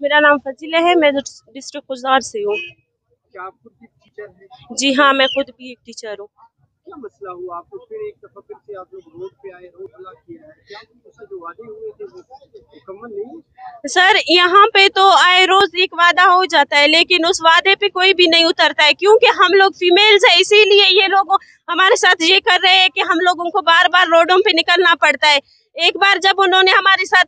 मेरा नाम फजीला है, मैं डिस्ट्रिक्ट कुजार से हूँ। क्या आप खुद भी टीचर हैं? जी हाँ, मैं खुद भी एक टीचर हूँ। क्या मसला हुआ आपको? फिर एक दफा फिर से आप लोग रोड पे आए, रोड ब्लॉक किया है, क्या उनसे जो वादे हुए थे वो मुकम्मल नहीं? सर, यहाँ पे तो आए रोज एक वादा हो जाता है, लेकिन उस वादे पे कोई भी नहीं उतरता है, क्योंकि हम लोग फीमेल्स है, इसीलिए ये लोग हमारे साथ ये कर रहे हैं कि हम लोगों को बार बार रोडों पे निकलना पड़ता है। एक बार जब उन्होंने हमारे साथ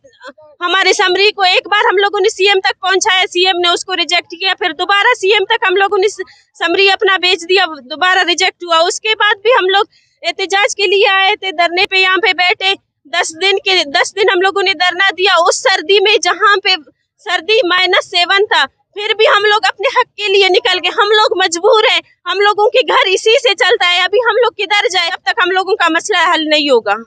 हमारे समरी को एक बार हम लोगों ने सीएम तक पहुंचाया, सीएम ने उसको रिजेक्ट किया, फिर दोबारा सीएम तक हम लोगों ने समरी अपना भेज दिया, दोबारा रिजेक्ट हुआ। उसके बाद भी हम लोग एहतजाज के लिए आए थे, धरने पे यहाँ पे बैठे 10 दिन हम लोगों ने धरना दिया। उस सर्दी में जहाँ पे सर्दी -7 था, फिर भी हम लोग अपने हक के लिए निकल गए। हम लोग मजबूर हैं, हम लोगों के घर इसी से चलता है। अभी हम लोग किधर जाए, अब तक हम लोगों का मसला हल नहीं होगा।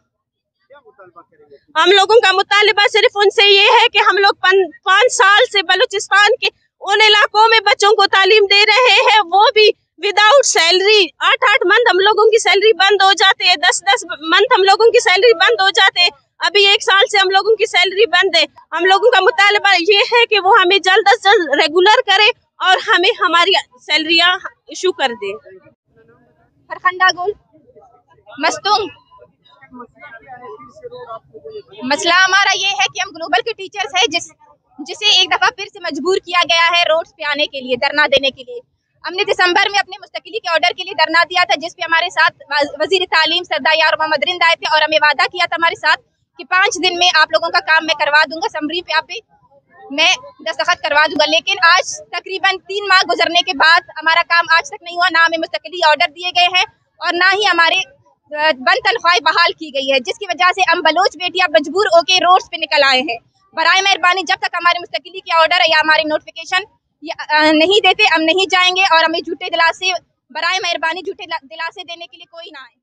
हम लोगों का मुतालिबा सिर्फ उनसे ये है कि हम लोग 5 साल से बलूचिस्तान के उन इलाकों में बच्चों को तालीम दे रहे हैं, वो भी विदाउट सैलरी। 8-8 मंथ हम लोगों की सैलरी बंद हो जाती है, 10-10 मंथ हम लोगों की सैलरी बंद हो जाते हैं। अभी 1 साल से हम लोगों की सैलरी बंद है। हम लोगों का मुतालिबा ये है कि वो हमें जल्द अज जल्द रेगुलर करे और हमें हमारी सैलरियाँ इशू कर दे। फरखंडा गुल मस्तूंग। मसला हमारा ये है कि हम ग्लोबल के टीचर्स हैं, जिसे एक दफा फिर से मजबूर किया गया है रोड्स पे आने के लिए, धरना देने के लिए। हमने दिसंबर में अपने मुस्तकिली के ऑर्डर के लिए धरना दिया था, जिसपे हमारे साथ वजीर तालीम सरदार यार मोहम्मद रिंद आए थे और हमें वादा किया था हमारे साथ कि 5 दिन में आप लोगों का काम मैं करवा दूंगा, समरी पे आप मैं दस्तखत करवा दूंगा। लेकिन आज तकरीबन 3 माह गुजरने के बाद हमारा काम आज तक नहीं हुआ, ना हमें मुस्तकिली ऑर्डर दिए गए हैं और ना ही हमारे बंद तनख्वाहें बहाल की गई है, जिसकी वजह से हम बलोच बेटियां मजबूर होकर रोड्स पे निकल आए हैं। बराए मेहरबानी जब तक हमारे मुस्तकिली के ऑर्डर या हमारी नोटिफिकेशन नहीं देते, हम नहीं जाएंगे और हमें झूठे दिलासे, बराए मेहरबानी झूठे दिलासे देने के लिए कोई ना आए।